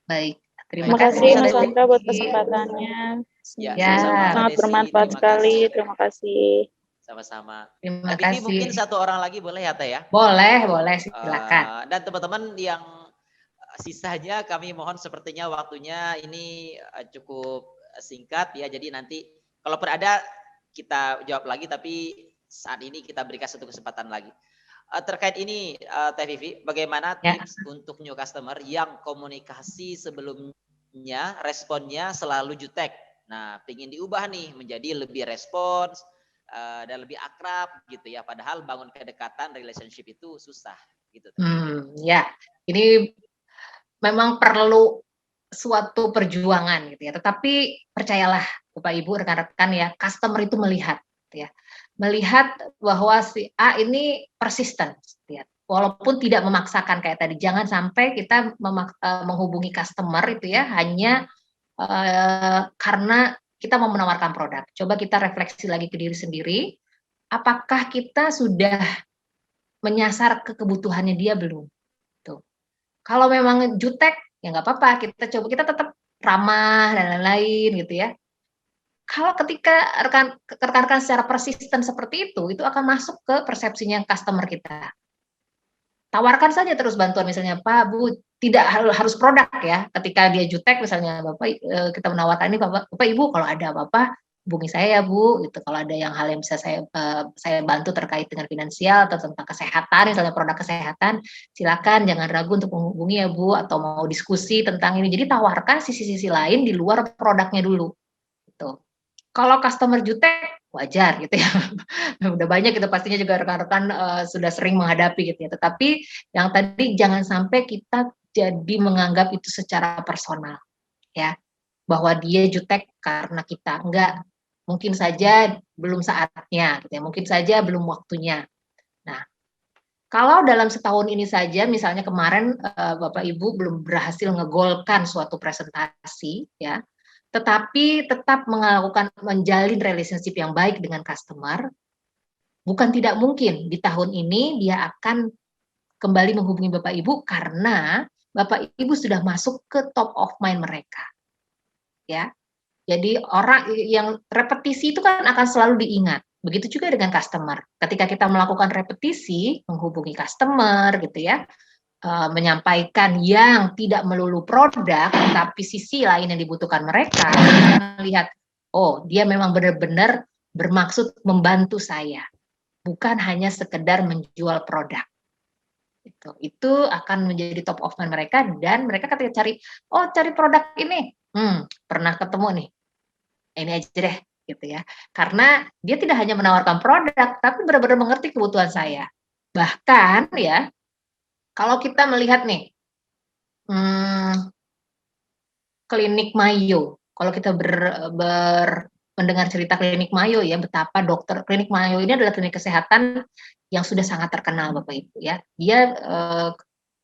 Baik, terima kasih Mas Sandra buat kesempatannya. Ya, sangat bermanfaat sekali. Terima kasih. Sama-sama. Terima kasih. kasih. Mungkin satu orang lagi boleh ya Teh ya? Boleh, silakan. Dan teman-teman yang sisanya kami mohon sepertinya waktunya ini cukup singkat ya. Jadi nanti kalaupun ada kita jawab lagi, tapi saat ini kita berikan satu kesempatan lagi. Terkait ini Teh Vivi, bagaimana tips untuk new customer yang komunikasi sebelumnya responnya selalu jutek? Nah, pengen diubah nih menjadi lebih respons dan lebih akrab gitu ya. Padahal bangun kedekatan relationship itu susah gitu. Ya, ini memang perlu suatu perjuangan gitu ya. Tetapi percayalah Bapak Ibu, rekan-rekan ya, customer itu melihat gitu ya. Melihat bahwa si A ini persisten ya. Walaupun tidak memaksakan kayak tadi, jangan sampai kita menghubungi customer itu ya hanya karena kita mau menawarkan produk. Coba kita refleksi lagi ke diri sendiri, apakah kita sudah menyasar ke kebutuhannya dia belum? Tuh. Kalau memang jutek, ya nggak apa-apa, kita tetap ramah dan lain-lain gitu ya. Kalau ketika rekan-rekan secara persisten seperti itu akan masuk ke persepsinya customer kita. Tawarkan saja terus bantuan, misalnya Pak, Bu, tidak harus produk ya. Ketika dia jutek misalnya, Bapak kita menawarkan ini, Bapak Ibu kalau ada apa-apa hubungi saya ya Bu, gitu. Kalau ada hal yang bisa saya bantu terkait dengan finansial atau tentang kesehatan, misalnya produk kesehatan, silakan jangan ragu untuk menghubungi ya Bu, atau mau diskusi tentang ini. Jadi tawarkan sisi-sisi lain di luar produknya dulu. Gitu. Kalau customer jutek wajar gitu ya. Udah banyak itu pastinya juga rekan-rekan sudah sering menghadapi gitu ya. Tetapi yang tadi jangan sampai kita jadi menganggap itu secara personal ya. Bahwa dia jutek karena kita enggak. Mungkin saja belum saatnya gitu ya. Mungkin saja belum waktunya. Nah, kalau dalam setahun ini saja misalnya kemarin Bapak Ibu belum berhasil ngegolkan suatu presentasi ya, tetapi tetap menjalin relationship yang baik dengan customer, bukan tidak mungkin di tahun ini dia akan kembali menghubungi Bapak Ibu karena Bapak Ibu sudah masuk ke top of mind mereka. Ya. Jadi orang yang repetisi itu kan akan selalu diingat. Begitu juga dengan customer. Ketika kita melakukan repetisi, menghubungi customer gitu ya, menyampaikan yang tidak melulu produk, tapi sisi lain yang dibutuhkan mereka, kita melihat, oh dia memang benar-benar bermaksud membantu saya. bukan hanya sekedar menjual produk. Itu akan menjadi top of mind mereka, dan mereka ketika cari produk ini, pernah ketemu nih, ini aja deh, gitu ya. Karena dia tidak hanya menawarkan produk, tapi benar-benar mengerti kebutuhan saya. Bahkan ya, kalau kita melihat nih, klinik Mayo, kalau kita mendengar cerita klinik Mayo ya, betapa klinik Mayo ini adalah klinik kesehatan yang sudah sangat terkenal Bapak Ibu ya. Dia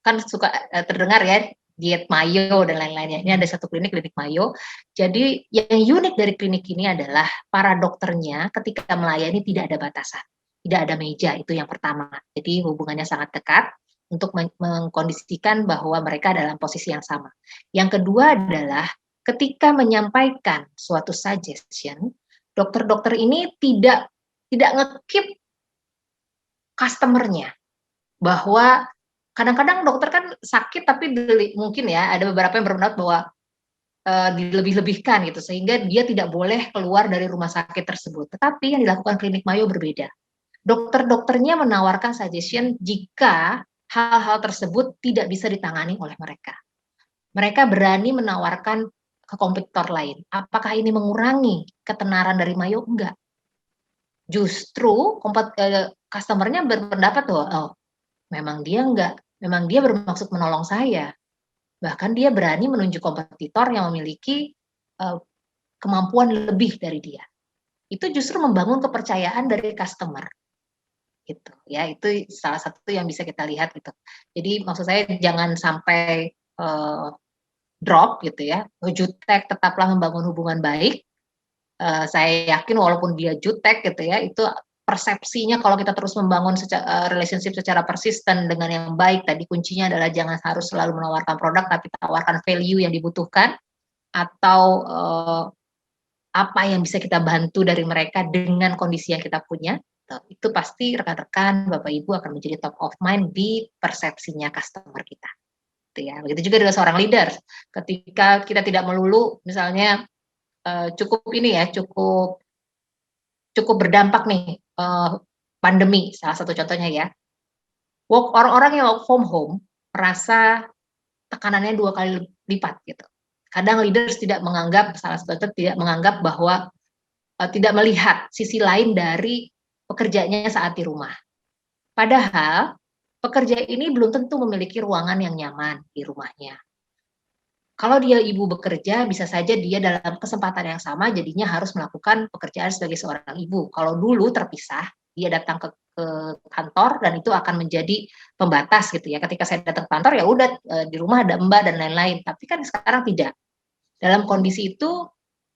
kan suka terdengar ya, diet Mayo dan lain-lainnya. Ini ada satu klinik Mayo. Jadi yang unik dari klinik ini adalah para dokternya ketika melayani tidak ada batasan, tidak ada meja, itu yang pertama. Jadi hubungannya sangat dekat untuk mengkondisikan bahwa mereka dalam posisi yang sama. Yang kedua adalah ketika menyampaikan suatu suggestion, dokter-dokter ini tidak nge-keep customer-nya, bahwa kadang-kadang dokter kan sakit tapi mungkin ya ada beberapa yang berpendapat bahwa dilebih-lebihkan gitu, sehingga dia tidak boleh keluar dari rumah sakit tersebut. Tetapi yang dilakukan klinik Mayo berbeda. Dokter-dokternya menawarkan suggestion jika hal-hal tersebut tidak bisa ditangani oleh mereka. Mereka berani menawarkan ke kompetitor lain. Apakah ini mengurangi ketenaran dari Mayo? Enggak. Justru customer-nya berpendapat bahwa memang dia bermaksud menolong saya. Bahkan dia berani menunjuk kompetitor yang memiliki kemampuan lebih dari dia. Itu justru membangun kepercayaan dari customer. Gitu ya, itu salah satu yang bisa kita lihat gitu. Jadi maksud saya jangan sampai drop gitu ya. Jutek, tetaplah membangun hubungan baik. Saya yakin walaupun dia jutek gitu ya, itu persepsinya kalau kita terus membangun relationship secara persisten dengan yang baik, tadi kuncinya adalah jangan harus selalu menawarkan produk, tapi tawarkan value yang dibutuhkan, atau apa yang bisa kita bantu dari mereka dengan kondisi yang kita punya. Itu pasti rekan-rekan, Bapak Ibu akan menjadi top of mind di persepsinya customer kita. Gitu ya. Begitu juga dengan seorang leader. Ketika kita tidak melulu misalnya cukup berdampak nih pandemi, salah satu contohnya ya. Orang-orang yang work from home merasa tekanannya 2 kali lipat gitu. Kadang leaders tidak menganggap bahwa tidak melihat sisi lain dari pekerjanya saat di rumah. Padahal pekerja ini belum tentu memiliki ruangan yang nyaman di rumahnya. Kalau dia ibu bekerja, bisa saja dia dalam kesempatan yang sama jadinya harus melakukan pekerjaan sebagai seorang ibu. Kalau dulu terpisah, dia datang ke kantor dan itu akan menjadi pembatas gitu ya. Ketika saya datang ke kantor ya udah di rumah ada Mbak dan lain-lain. Tapi kan sekarang tidak. Dalam kondisi itu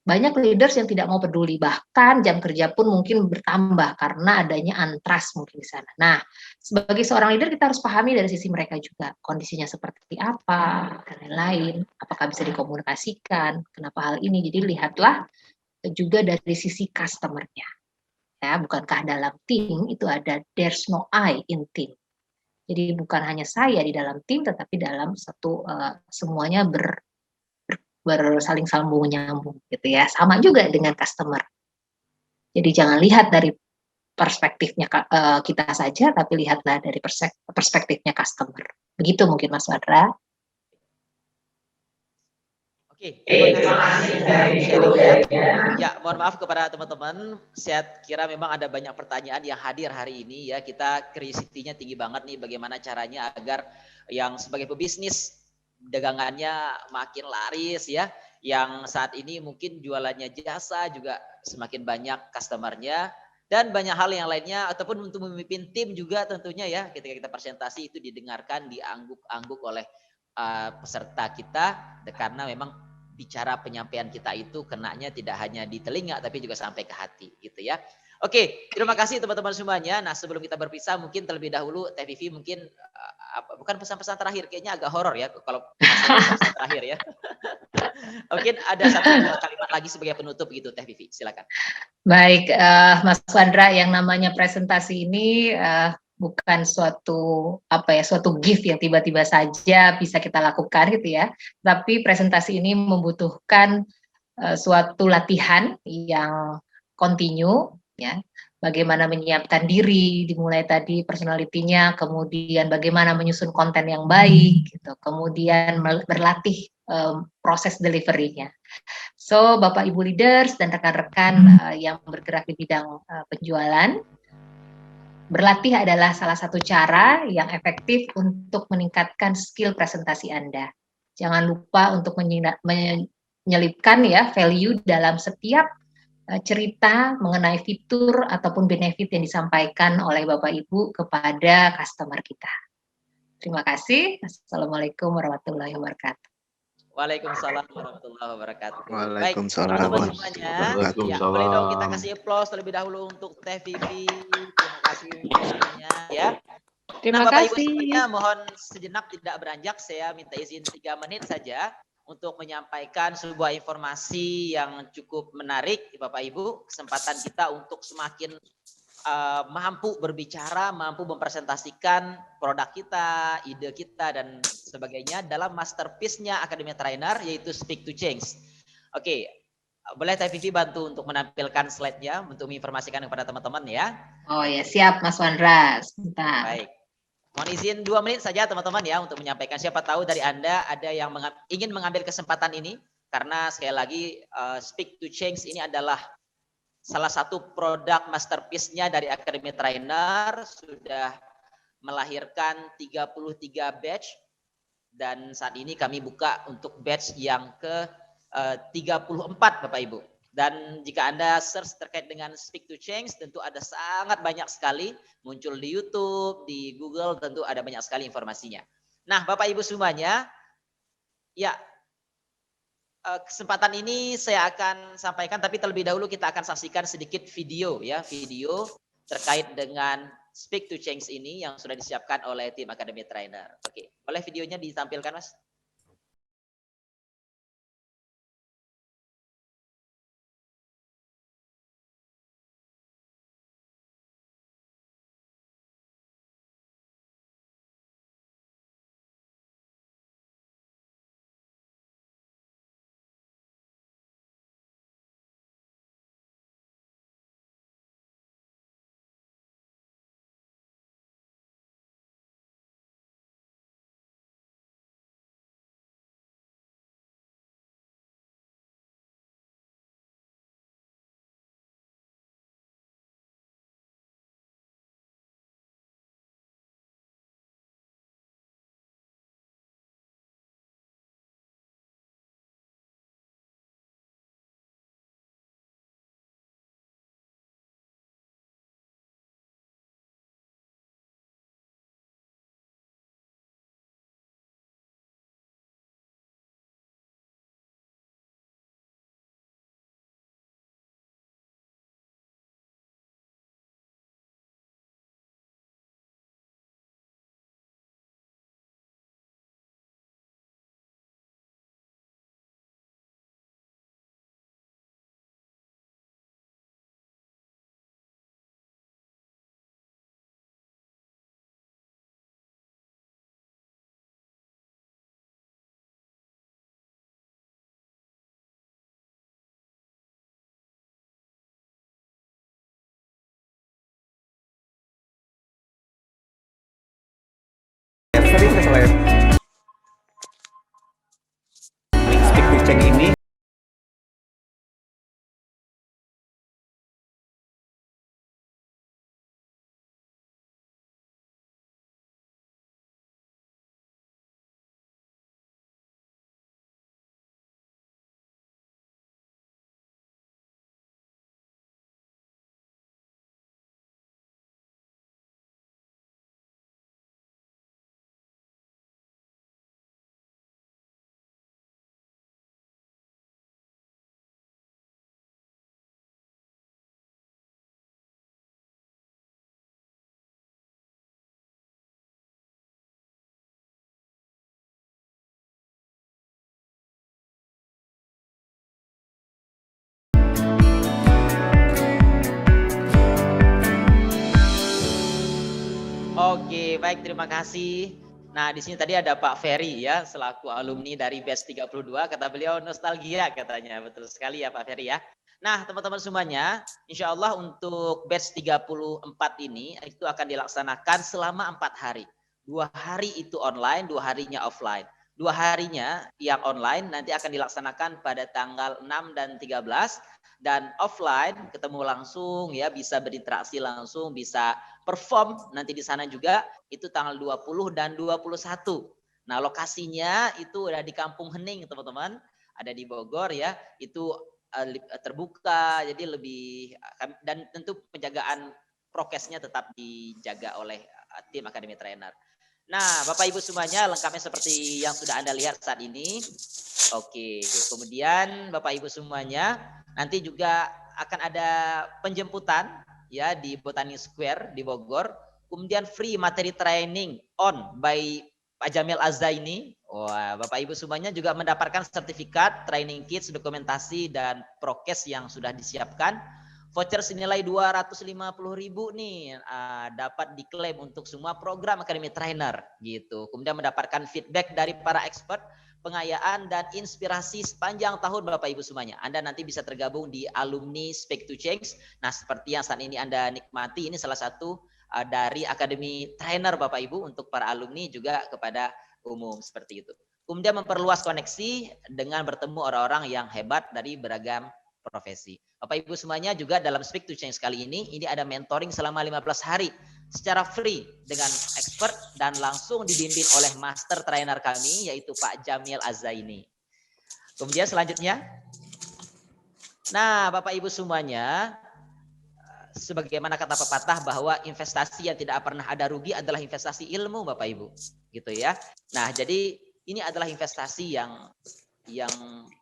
banyak leaders yang tidak mau peduli, bahkan jam kerja pun mungkin bertambah karena adanya antras mungkin di sana. Nah, sebagai seorang leader kita harus pahami dari sisi mereka juga, kondisinya seperti apa, dan lain-lain, apakah bisa dikomunikasikan, kenapa hal ini, jadi lihatlah juga dari sisi customer-nya. Ya, bukankah dalam tim itu ada there's no I in team. Jadi bukan hanya saya di dalam tim, tetapi dalam satu semuanya bersaling sambung nyambung gitu ya. Sama juga dengan customer. Jadi jangan lihat dari perspektifnya kita saja, tapi lihatlah dari perspektifnya customer. Begitu mungkin Mas Wadra. Oke, terima kasih sharingnya. Ya, mohon maaf kepada teman-teman. Saya kira memang ada banyak pertanyaan yang hadir hari ini ya. Kita curiosity-nya tinggi banget nih, bagaimana caranya agar yang sebagai pebisnis dagangannya makin laris ya, yang saat ini mungkin jualannya jasa juga semakin banyak customernya, dan banyak hal yang lainnya, ataupun untuk memimpin tim juga tentunya ya, ketika kita presentasi itu didengarkan, diangguk-angguk oleh peserta kita, karena memang bicara penyampaian kita itu kenanya tidak hanya di telinga tapi juga sampai ke hati gitu ya. Oke, terima kasih teman-teman semuanya. Nah, sebelum kita berpisah mungkin terlebih dahulu Teh Vivi mungkin bukan pesan-pesan terakhir, kayaknya agak horor ya kalau pesan terakhir ya. Mungkin ada satu kalimat lagi sebagai penutup gitu Teh Vivi, silakan. Baik, Mas Wandra, yang namanya presentasi ini bukan suatu gift yang tiba-tiba saja bisa kita lakukan gitu ya. Tapi presentasi ini membutuhkan suatu latihan yang kontinu ya, bagaimana menyiapkan diri, dimulai tadi personalitinya, kemudian bagaimana menyusun konten yang baik, gitu, kemudian berlatih proses delivery-nya. So, Bapak Ibu leaders dan rekan-rekan yang bergerak di bidang penjualan, berlatih adalah salah satu cara yang efektif untuk meningkatkan skill presentasi Anda. Jangan lupa untuk menyelipkan ya value dalam setiap cerita mengenai fitur ataupun benefit yang disampaikan oleh Bapak Ibu kepada customer kita. Terima kasih. Assalamualaikum warahmatullahi wabarakatuh. Waalaikumsalam warahmatullahi wabarakatuh. Waalaikumsalam Baik, teman-teman warahmatullahi semuanya. Ya, boleh dong kita kasih applause terlebih dahulu untuk Teh Vivi. Terima kasih semuanya ya. Terima Bapak Ibu kasih. semuanya, mohon sejenak tidak beranjak, saya minta izin 3 menit saja untuk menyampaikan sebuah informasi yang cukup menarik, Bapak Ibu. Kesempatan kita untuk semakin mampu berbicara, mampu mempresentasikan produk kita, ide kita, dan sebagainya dalam masterpiece-nya Academy Trainer, yaitu Speak to Change. Oke, boleh Teh Vivi bantu untuk menampilkan slide-nya untuk menginformasikan kepada teman-teman ya. Oh ya, siap Mas Wandra. Sebentar. Baik. Mohon izin 2 menit saja teman-teman ya untuk menyampaikan. Siapa tahu dari Anda ada yang ingin mengambil kesempatan ini, karena sekali lagi Speak to Change ini adalah salah satu produk masterpiece-nya dari Academy Trainer, sudah melahirkan 33 batch, dan saat ini kami buka untuk batch yang ke 34 Bapak Ibu. Dan jika Anda search terkait dengan Speak to Change, tentu ada sangat banyak sekali muncul di YouTube, di Google, tentu ada banyak sekali informasinya. Nah, Bapak Ibu semuanya, ya, kesempatan ini saya akan sampaikan, tapi terlebih dahulu kita akan saksikan sedikit video ya, video terkait dengan Speak to Change ini yang sudah disiapkan oleh tim Academy Trainer. Oke, boleh videonya ditampilkan, Mas? Speak to Change ini Oke, baik, terima kasih. Nah, di sini tadi ada Pak Ferry ya, selaku alumni dari batch 32, kata beliau nostalgia katanya. Betul sekali ya Pak Ferry ya. Nah, teman-teman semuanya, insya Allah untuk batch 34 ini itu akan dilaksanakan selama 4 hari. 2 hari itu online, 2 harinya offline. 2 harinya yang online nanti akan dilaksanakan pada tanggal 6 dan 13, dan offline ketemu langsung ya, bisa berinteraksi langsung, bisa perform nanti di sana juga, itu tanggal 20 dan 21. Nah, lokasinya itu ada di Kampung Hening, teman-teman. Ada di Bogor ya, itu terbuka, jadi lebih, dan tentu penjagaan prokesnya tetap dijaga oleh tim Akademi Trainer. Nah, Bapak Ibu semuanya lengkapnya seperti yang sudah Anda lihat saat ini. Oke, kemudian Bapak Ibu semuanya nanti juga akan ada penjemputan ya di Botani Square di Bogor. Kemudian free materi training on by Pak Jamil Azzaini. Wah, Bapak Ibu semuanya juga mendapatkan sertifikat, training kits, dokumentasi, dan prokes yang sudah disiapkan. Voucher senilai 250.000 nih dapat diklaim untuk semua program Academy Trainer gitu. Kemudian mendapatkan feedback dari para expert, pengayaan dan inspirasi sepanjang tahun Bapak Ibu semuanya. Anda nanti bisa tergabung di alumni Speak to Change. Nah, seperti yang saat ini Anda nikmati, ini salah satu dari Academy Trainer Bapak Ibu untuk para alumni juga kepada umum seperti itu. Kemudian memperluas koneksi dengan bertemu orang-orang yang hebat dari beragam profesi. Bapak Ibu semuanya juga dalam Speak to Change kali ini ada mentoring selama 15 hari secara free dengan expert dan langsung dibimbing oleh master trainer kami yaitu Pak Jamil Azzaini. Kemudian selanjutnya, nah Bapak Ibu semuanya, sebagaimana kata pepatah bahwa investasi yang tidak pernah ada rugi adalah investasi ilmu Bapak Ibu, gitu ya. Nah, jadi ini adalah investasi yang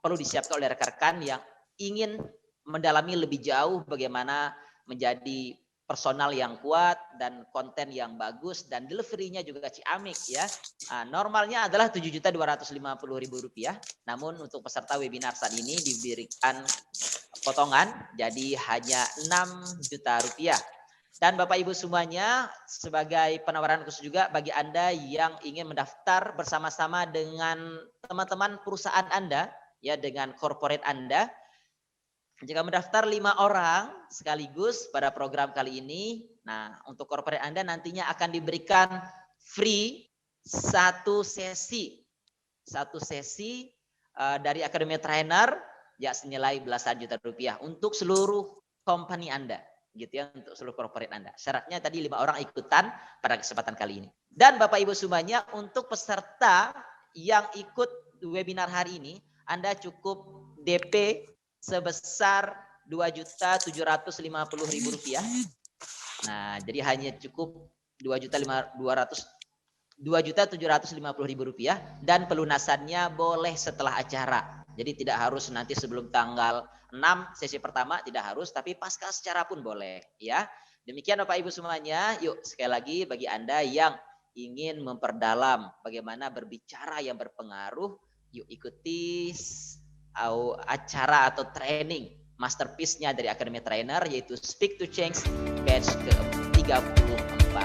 perlu disiapkan oleh rekan-rekan yang ingin mendalami lebih jauh bagaimana menjadi personal yang kuat dan konten yang bagus dan delivery-nya juga ciamik ya. Normalnya adalah Rp7.250.000, namun untuk peserta webinar saat ini diberikan potongan jadi hanya Rp6 juta. Dan Bapak Ibu semuanya, sebagai penawaran khusus juga bagi Anda yang ingin mendaftar bersama-sama dengan teman-teman perusahaan Anda ya, dengan corporate Anda. Jika mendaftar 5 orang sekaligus pada program kali ini, nah untuk corporate Anda nantinya akan diberikan free satu sesi dari Academy Trainer ya senilai belasan juta rupiah untuk seluruh company Anda, gitu ya, untuk seluruh corporate Anda. Syaratnya tadi 5 orang ikutan pada kesempatan kali ini. Dan Bapak Ibu semuanya, untuk peserta yang ikut webinar hari ini, Anda cukup DP sebesar Rp2.750.000. Nah, jadi hanya cukup Rp2.750.000 dan pelunasannya boleh setelah acara. Jadi tidak harus nanti sebelum tanggal 6 sesi pertama, tidak harus, tapi pasca secara pun boleh ya. Demikian Bapak Ibu semuanya. Yuk sekali lagi bagi Anda yang ingin memperdalam bagaimana berbicara yang berpengaruh, yuk ikuti acara atau training masterpiece-nya dari Academy Trainer yaitu Speak to Change batch ke-34.